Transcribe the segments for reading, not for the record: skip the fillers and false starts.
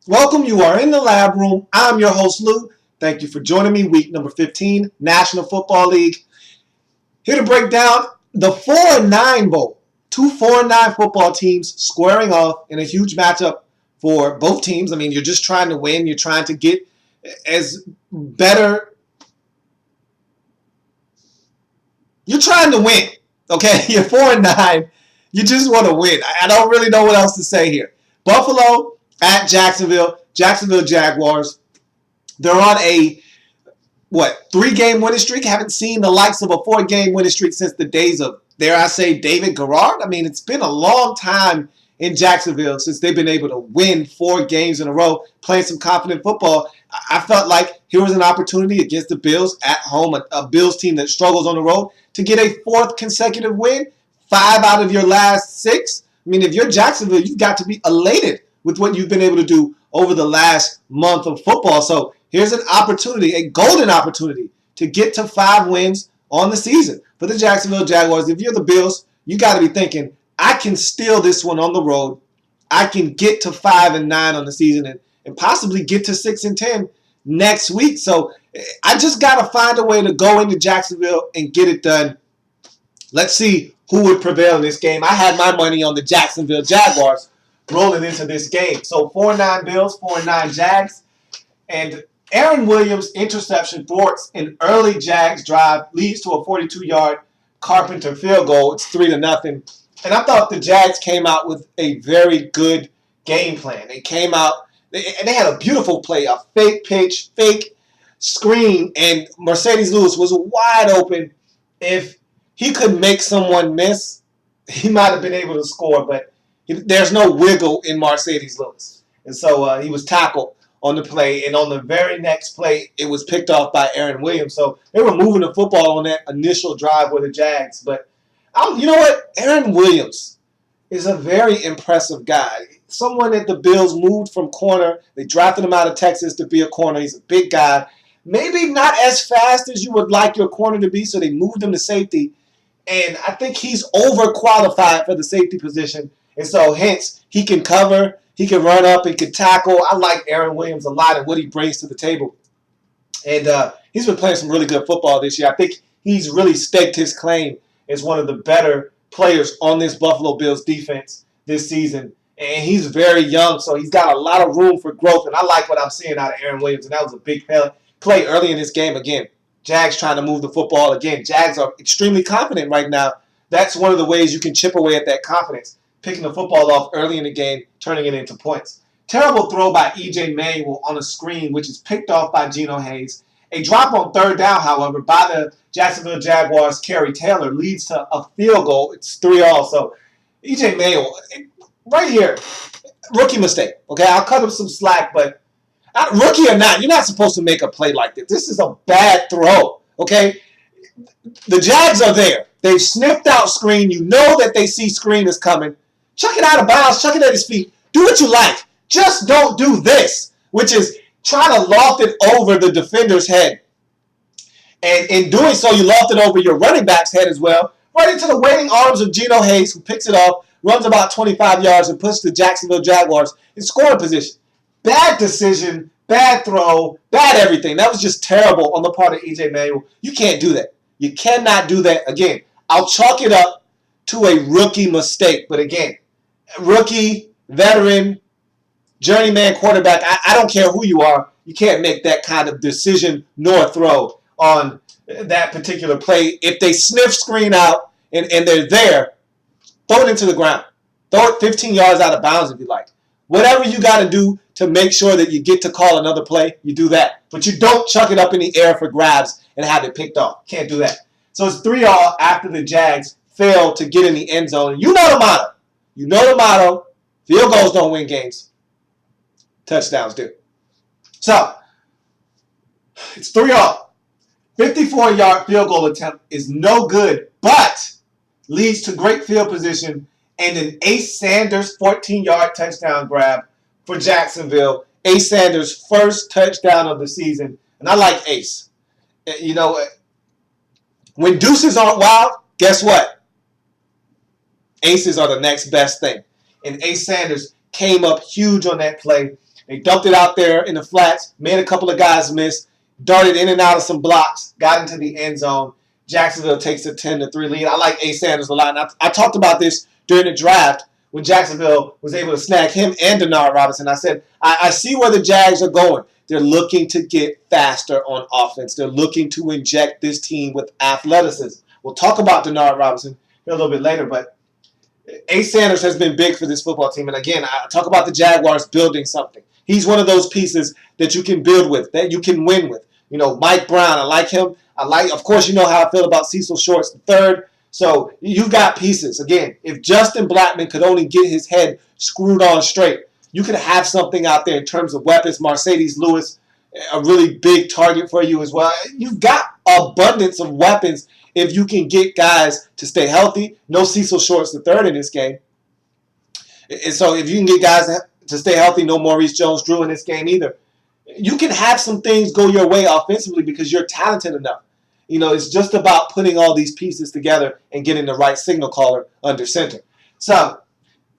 Welcome, you are in the lab room. I'm your host, Lou. Thank you for joining me. Week number 15, National Football League. Here to break down the 4-9 Bowl. Two 4-9 football teams squaring off in a huge matchup for both teams. I mean, you're just trying to win. You're trying to get as better. You're trying to win, okay? You're 4-9. You just want to win. I don't really know what else to say here. Buffalo at Jacksonville Jaguars. They're on a 3-game winning streak. Haven't seen the likes of a 4-game winning streak since the days of, dare I say, David Garrard. I mean, it's been a long time in Jacksonville since they've been able to win 4 games in a row, playing some confident football. I felt like here was an opportunity against the Bills at home, a Bills team that struggles on the road, to get a 4th consecutive win, 5 out of your last 6. I mean, if you're Jacksonville, you've got to be elated with what you've been able to do over the last month of football. So here's an opportunity, a golden opportunity, to get to 5 wins on the season. For the Jacksonville Jaguars, if you're the Bills, you got to be thinking, I can steal this one on the road. I can get to 5-9 on the season and possibly get to 6-10 next week. So I just got to find a way to go into Jacksonville and get it done. Let's see who would prevail in this game. I had my money on the Jacksonville Jaguars rolling into this game. So 4-9 Bills, 4-9 Jags. And Aaron Williams' interception thwarts an early Jags drive, leads to a 42-yard Carpenter field goal. It's 3-0. And I thought the Jags came out with a very good game plan. They came out, and they had a beautiful play, a fake pitch, fake screen, and Mercedes Lewis was wide open. If he could make someone miss, he might have been able to score, but there's no wiggle in Mercedes Lewis. And so he was tackled on the play, and on the very next play, it was picked off by Aaron Williams. So they were moving the football on that initial drive with the Jags. But you know what? Aaron Williams is a very impressive guy. Someone that the Bills moved from corner. They drafted him out of Texas to be a corner. He's a big guy. Maybe not as fast as you would like your corner to be, so they moved him to safety. And I think he's overqualified for the safety position. And so, hence, he can cover, he can run up, he can tackle. I like Aaron Williams a lot and what he brings to the table. And he's been playing some really good football this year. I think he's really staked his claim as one of the better players on this Buffalo Bills defense this season. And he's very young, so he's got a lot of room for growth. And I like what I'm seeing out of Aaron Williams. And that was a big play early in this game. Again, Jags trying to move the football. Again, Jags are extremely confident right now. That's one of the ways you can chip away at that confidence, picking the football off early in the game, turning it into points. Terrible throw by E.J. Manuel on a screen, which is picked off by Geno Hayes. A drop on 3rd down, however, by the Jacksonville Jaguars, Kerry Taylor, leads to a field goal. It's 3-all. So E.J. Manuel, right here, rookie mistake. Okay, I'll cut him some slack, but rookie or not, you're not supposed to make a play like this. This is a bad throw, okay? The Jags are there. They've sniffed out screen. You know that they see screen is coming. Chuck it out of bounds. Chuck it at his feet. Do what you like. Just don't do this, which is try to loft it over the defender's head. And in doing so, you loft it over your running back's head as well, right into the waiting arms of Geno Hayes, who picks it off, runs about 25 yards, and puts the Jacksonville Jaguars in scoring position. Bad decision, bad throw, bad everything. That was just terrible on the part of E.J. Manuel. You can't do that. You cannot do that. Again, I'll chalk it up to a rookie mistake. But again, rookie, veteran, journeyman quarterback, I don't care who you are, you can't make that kind of decision nor throw on that particular play. If they sniff screen out and they're there, throw it into the ground. Throw it 15 yards out of bounds if you like. Whatever you got to do to make sure that you get to call another play, you do that. But you don't chuck it up in the air for grabs and have it picked off. Can't do that. So it's 3-all after the Jags fail to get in the end zone. You know the motto. You know the motto. Field goals don't win games. Touchdowns do. So it's 3-all. 54-yard field goal attempt is no good, but leads to great field position and an Ace Sanders 14-yard touchdown grab for Jacksonville. Ace Sanders' first touchdown of the season. And I like Ace. You know, when deuces aren't wild, guess what? Aces are the next best thing. And Ace Sanders came up huge on that play They dumped it out there in the flats, made a couple of guys miss, darted in and out of some blocks, got into the end zone. Jacksonville takes a 10-3 lead. I like A. Sanders a lot. And I talked about this during the draft when Jacksonville was able to snag him and Denard Robinson. I said, I see where the Jags are going. They're looking to get faster on offense. They're looking to inject this team with athleticism. We'll talk about Denard Robinson here a little bit later, but A. Sanders has been big for this football team. And again, I talk about the Jaguars building something. He's one of those pieces that you can build with, that you can win with. You know, Mike Brown, I like him. Of course, you know how I feel about Cecil Shorts III. So you've got pieces. Again, if Justin Blackmon could only get his head screwed on straight, you could have something out there in terms of weapons. Mercedes Lewis, a really big target for you as well. You've got abundance of weapons if you can get guys to stay healthy. No Cecil Shorts III in this game. And so if you can get guys to stay healthy, no Maurice Jones-Drew in this game either. You can have some things go your way offensively because you're talented enough. You know, it's just about putting all these pieces together and getting the right signal caller under center. So,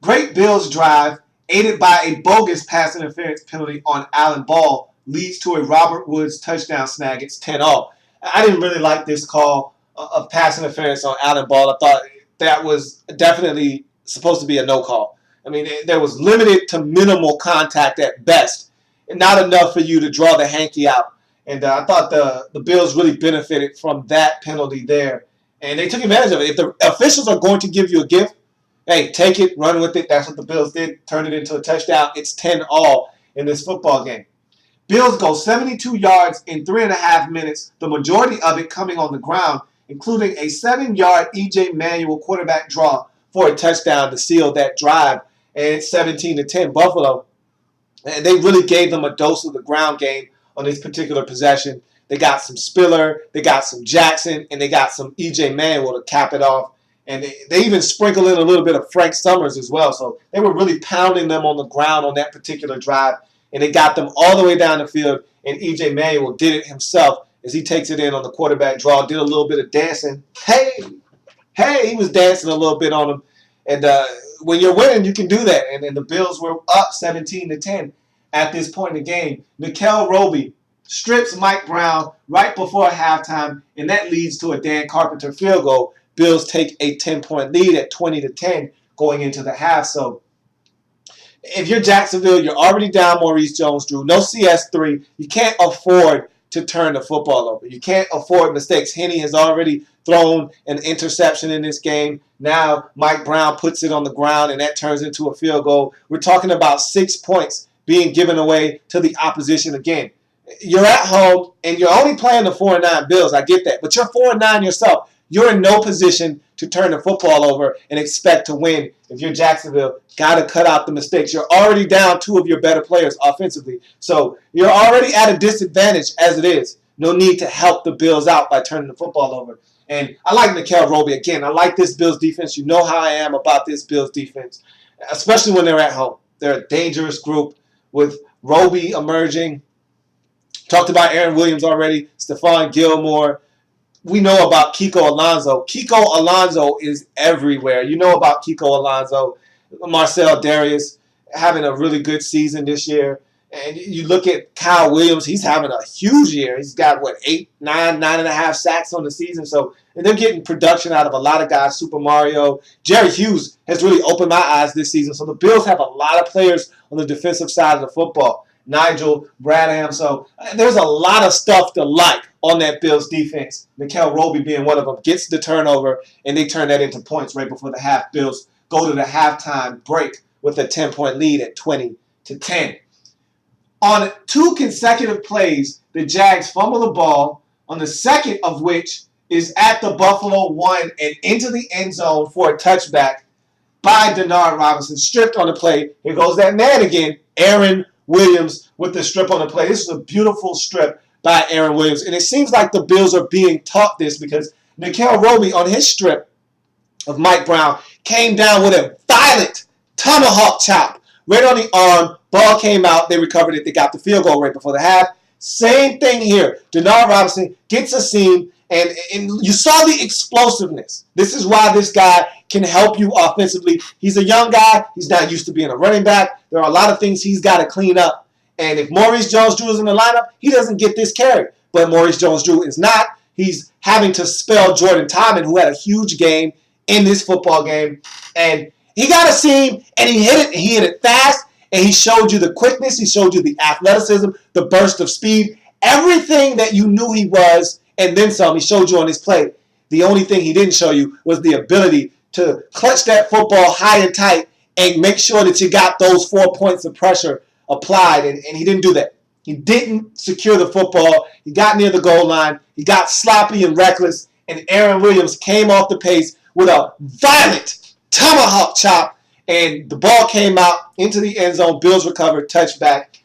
great Bills drive, aided by a bogus pass interference penalty on Allen Ball, leads to a Robert Woods touchdown snag. It's 10-all. I didn't really like this call of pass interference on Allen Ball. I thought that was definitely supposed to be a no call. I mean, there was limited to minimal contact at best, and not enough for you to draw the hanky out. And I thought the Bills really benefited from that penalty there. And they took advantage of it. If the officials are going to give you a gift, hey, take it, run with it. That's what the Bills did. Turned it into a touchdown. It's 10-all in this football game. Bills go 72 yards in 3.5 minutes, the majority of it coming on the ground, including a 7-yard E.J. Manuel quarterback draw for a touchdown to seal that drive. And it's 17-10 Buffalo. And they really gave them a dose of the ground game on this particular possession. They got some Spiller, they got some Jackson, and they got some E.J. Manuel to cap it off. And they even sprinkle in a little bit of Frank Summers as well. So they were really pounding them on the ground on that particular drive. And they got them all the way down the field. And E.J. Manuel did it himself as he takes it in on the quarterback draw, did a little bit of dancing. Hey, he was dancing a little bit on him. And when you're winning, you can do that. And the Bills were up 17-10 at this point in the game. Nickel Roby strips Mike Brown right before halftime, and that leads to a Dan Carpenter field goal. Bills take a 10-point lead at 20-10 going into the half. So if you're Jacksonville, you're already down Maurice Jones-Drew. No CS3. You can't afford to turn the football over. You can't afford mistakes. Henne has already thrown an interception in this game. Now Mike Brown puts it on the ground, and that turns into a field goal. We're talking about 6 points being given away to the opposition again. You're at home, and you're only playing the 4-9 Bills. I get that. But you're 4-9 yourself. You're in no position to turn the football over and expect to win. If you're Jacksonville, got to cut out the mistakes. You're already down 2 of your better players offensively. So you're already at a disadvantage as it is. No need to help the Bills out by turning the football over. And I like Nickel Roby. Again, I like this Bills defense. You know how I am about this Bills defense, especially when they're at home. They're a dangerous group with Roby emerging. Talked about Aaron Williams already, Stephon Gilmore. We know about Kiko Alonso. Kiko Alonso is everywhere. You know about Kiko Alonso. Marcel Darius having a really good season this year. And you look at Kyle Williams, he's having a huge year. He's got, 9.5 sacks on the season. So and they're getting production out of a lot of guys. Super Mario. Jerry Hughes has really opened my eyes this season. So the Bills have a lot of players on the defensive side of the football. Nigel Bradham. So there's a lot of stuff to like on that Bills defense. Nickel Roby being one of them gets the turnover, and they turn that into points right before the half. Bills go to the halftime break with a 10-point lead at 20-10. On 2 consecutive plays, the Jags fumble the ball, on the second of which is at the Buffalo 1 and into the end zone for a touchback by Denard Robinson. Stripped on the play. Here goes that man again, Aaron Williams with the strip on the play. This is a beautiful strip by Aaron Williams. And it seems like the Bills are being taught this because Nickel Roby on his strip of Mike Brown came down with a violent tomahawk chop right on the arm. Ball came out. They recovered it. They got the field goal right before the half. Same thing here. Denard Robinson gets a seam, and you saw the explosiveness. This is why this guy can help you offensively. He's a young guy. He's not used to being a running back. There are a lot of things he's got to clean up. And if Maurice Jones-Drew is in the lineup, he doesn't get this carry. But Maurice Jones-Drew is not. He's having to spell Jordan Todman, who had a huge game in this football game. And he got a seam, and he hit it, and he hit it fast, and he showed you the quickness, he showed you the athleticism, the burst of speed, everything that you knew he was, and then some. He showed you on his play. The only thing he didn't show you was the ability to clutch that football high and tight and make sure that you got those 4 points of pressure applied, and he didn't do that. He didn't secure the football. He got near the goal line. He got sloppy and reckless, and Aaron Williams came off the pace with a violent tomahawk chop, and the ball came out into the end zone. Bills recovered, touchback.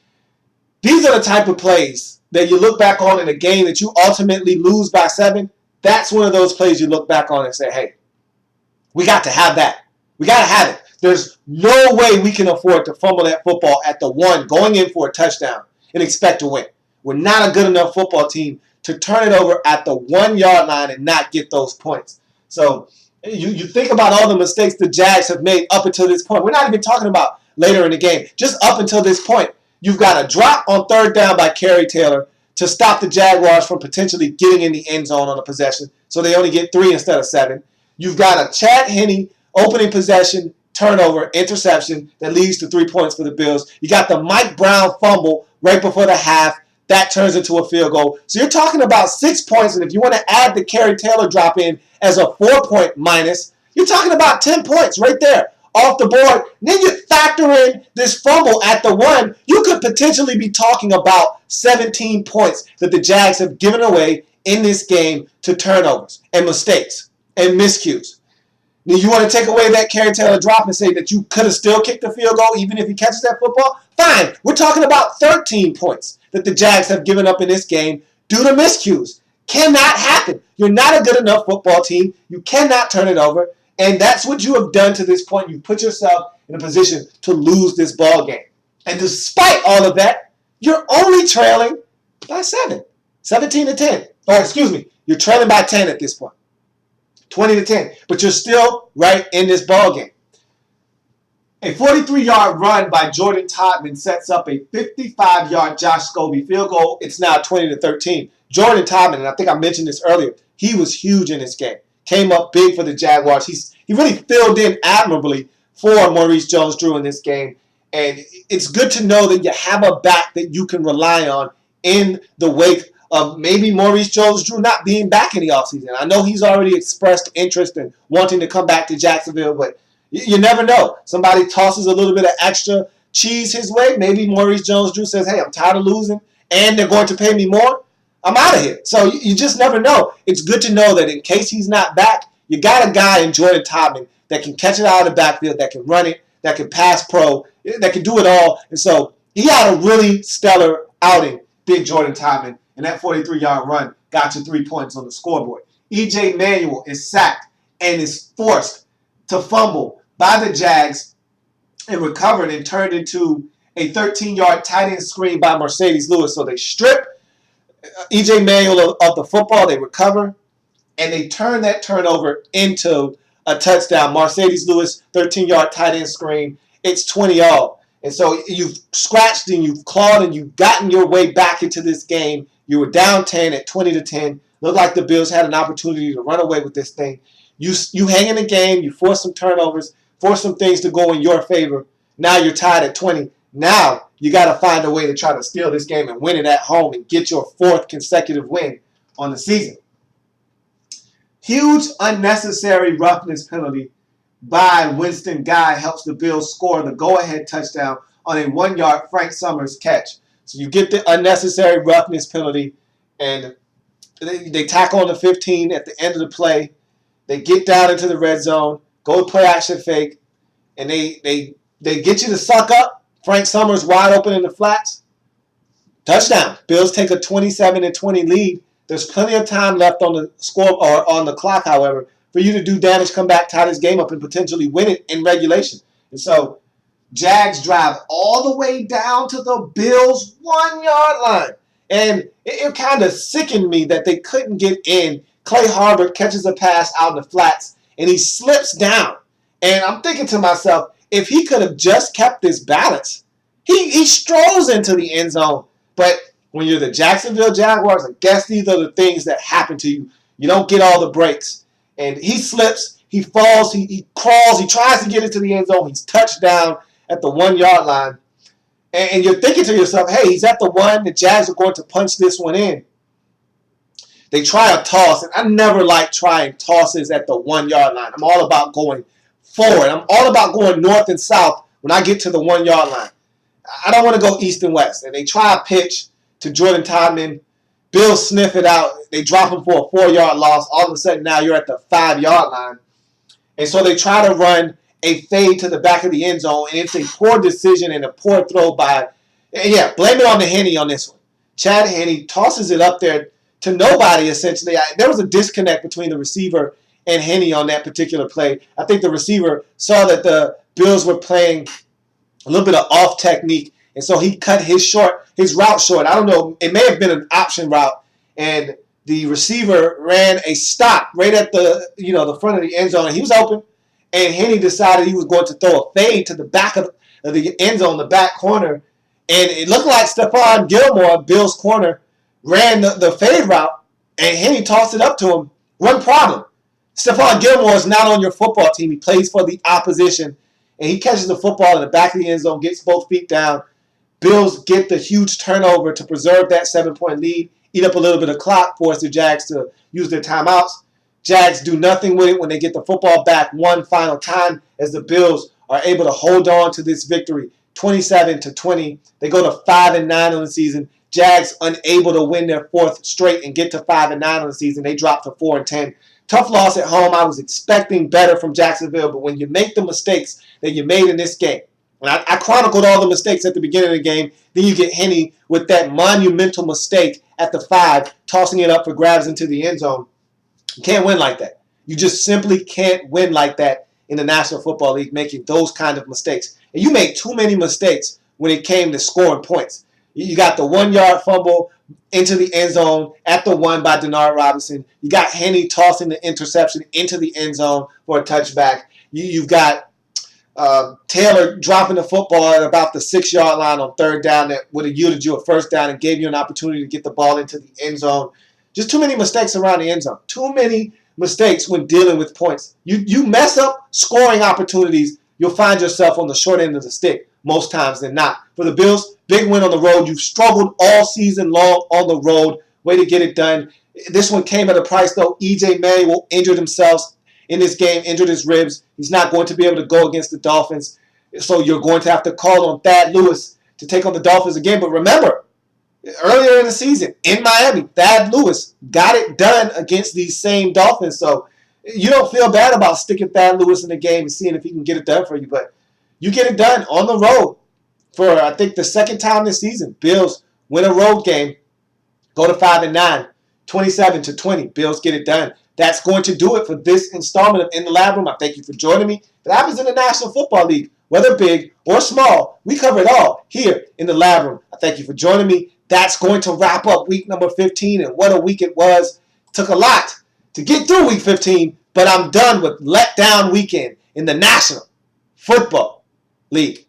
These are the type of plays that you look back on in a game that you ultimately lose by 7. That's one of those plays you look back on and say, hey, we got to have that. We got to have it. There's no way we can afford to fumble that football at the 1 going in for a touchdown and expect to win. We're not a good enough football team to turn it over at the 1-yard line and not get those points. So you think about all the mistakes the Jags have made up until this point. We're not even talking about later in the game. Just up until this point, you've got a drop on 3rd down by Kerry Taylor to stop the Jaguars from potentially getting in the end zone on a possession, so they only get 3 instead of 7. You've got a Chad Henne opening possession, turnover, interception that leads to 3 points for the Bills. You got the Mike Brown fumble right before the half. That turns into a field goal. So you're talking about 6 points, and if you want to add the Kerry Taylor drop in as a 4-point minus, you're talking about 10 points right there off the board. And then you factor in this fumble at the 1, you could potentially be talking about 17 points that the Jags have given away in this game to turnovers and mistakes and miscues. Now, you want to take away that Kerry Taylor drop and say that you could have still kicked the field goal even if he catches that football? Fine. We're talking about 13 points that the Jags have given up in this game due to miscues. Cannot happen. You're not a good enough football team. You cannot turn it over. And that's what you have done to this point. You put yourself in a position to lose this ball game. And despite all of that, you're only trailing by 7. 17-10. Or excuse me, you're trailing by 10 at this point. 20-10. But you're still right in this ball game. A 43-yard run by Jordan Todman sets up a 55-yard Josh Scobie field goal. It's now 20-13. Jordan Todman, and I think I mentioned this earlier, he was huge in this game. Came up big for the Jaguars. He really filled in admirably for Maurice Jones-Drew in this game. And it's good to know that you have a back that you can rely on in the wake of maybe Maurice Jones-Drew not being back in the offseason. I know he's already expressed interest in wanting to come back to Jacksonville, but you never know. Somebody tosses a little bit of extra cheese his way. Maybe Maurice Jones-Drew says, hey, I'm tired of losing, and they're going to pay me more. I'm out of here. So you just never know. It's good to know that in case he's not back, you got a guy in Jordan Todman that can catch it out of the backfield, that can run it, that can pass pro, that can do it all. And so he had a really stellar outing, big Jordan Todman, and that 43-yard run got you 3 points on the scoreboard. E.J. Manuel is sacked and is forced to fumble by the Jags and recovered and turned into a 13-yard tight end screen by Mercedes Lewis. So they strip E.J. Manuel of the football, they recover, and they turn that turnover into a touchdown. Mercedes Lewis, 13-yard tight end screen. It's 20-all. And so you've scratched and you've clawed and you've gotten your way back into this game. You were down 10 at 20-10. Looked like the Bills had an opportunity to run away with this thing. You hang in the game. You force some turnovers, force some things to go in your favor. Now you're tied at 20. Now you got to find a way to try to steal this game and win it at home and get your 4th consecutive win on the season. Huge unnecessary roughness penalty by Winston Guy helps the Bills score the go-ahead touchdown on a 1-yard Frank Summers catch. So you get the unnecessary roughness penalty, and they tackle on the 15 at the end of the play. They get down into the red zone, go play action fake, and they get you to suck up. Frank Summers wide open in the flats. Touchdown. Bills take a 27-20 lead. There's plenty of time left on the score or on the clock, however, for you to do damage, come back, tie this game up, and potentially win it in regulation. And so Jags drive all the way down to the Bills' 1-yard line. And it kind of sickened me that they couldn't get in. Clay Harbert catches a pass out in the flats, and he slips down. And I'm thinking to myself, if he could have just kept this balance, He strolls into the end zone. But when you're the Jacksonville Jaguars, I guess these are the things that happen to you. You don't get all the breaks. And he slips, he falls, he crawls, he tries to get into the end zone. He's touched down at the 1 yard line. And you're thinking to yourself, hey, he's at the 1. The Jags are going to punch this one in. They try a toss, and I never like trying tosses at the 1 yard line. I'm all about going forward. I'm all about going north and south when I get to the 1 yard line. I don't want to go east and west. And they try a pitch to Jordan Todman. Bills sniff it out. They drop him for a 4 yard loss. All of a sudden now you're at the 5 yard line. And so they try to run a fade to the back of the end zone, and it's a poor decision and a poor throw by, and yeah, blame it on the Henne on this one. Chad Henne tosses it up there to nobody, essentially. There was a disconnect between the receiver and Henne on that particular play. I think the receiver saw that the Bills were playing a little bit of off technique, and so he cut his route short. I don't know, it may have been an option route, and the receiver ran a stop right at the front of the end zone, and he was open. And Henne decided he was going to throw a fade to the back of the end zone, the back corner. And it looked like Stephon Gilmore, Bill's corner, ran the fade route, and Henne tossed it up to him. One problem. Stephon Gilmore is not on your football team. He plays for the opposition. And he catches the football in the back of the end zone, gets both feet down. Bills get the huge turnover to preserve that 7-point lead, eat up a little bit of clock, force the Jags to use their timeouts. Jags do nothing with it when they get the football back one final time as the Bills are able to hold on to this victory, 27-20. They go to 5-9 on the season. Jags unable to win their 4th straight and get to 5-9 on the season. They drop to 4-10. Tough loss at home. I was expecting better from Jacksonville, but when you make the mistakes that you made in this game, and I chronicled all the mistakes at the beginning of the game, then you get Henne with that monumental mistake at the 5, tossing it up for grabs into the end zone. You can't win like that. You just simply can't win like that in the National Football League, making those kind of mistakes. And you made too many mistakes when it came to scoring points. You got the 1 yard fumble into the end zone at the 1 by Denard Robinson. You got Henne tossing the interception into the end zone for a touchback. You've got Taylor dropping the football at about the 6 yard line on 3rd down that would have yielded you a 1st down and gave you an opportunity to get the ball into the end zone. Just too many mistakes around the end zone. Too many mistakes when dealing with points. You mess up scoring opportunities, you'll find yourself on the short end of the stick most times than not. For the Bills, big win on the road. You've struggled all season long on the road. Way to get it done. This one came at a price, though. E.J. Manuel injured himself in this game, injured his ribs. He's not going to be able to go against the Dolphins. So you're going to have to call on Thad Lewis to take on the Dolphins again. But remember, earlier in the season, in Miami, Thad Lewis got it done against these same Dolphins. So you don't feel bad about sticking Thad Lewis in the game and seeing if he can get it done for you. But you get it done on the road for, I think, the 2nd time this season. Bills win a road game, go to 5-9, 27-20. Bills get it done. That's going to do it for this installment of In the Lab Room. I thank you for joining me. If it happens in the National Football League, whether big or small, we cover it all here in the Lab Room. I thank you for joining me. That's going to wrap up week number 15, and what a week it was. Took a lot to get through week 15, but I'm done with letdown weekend in the National Football League.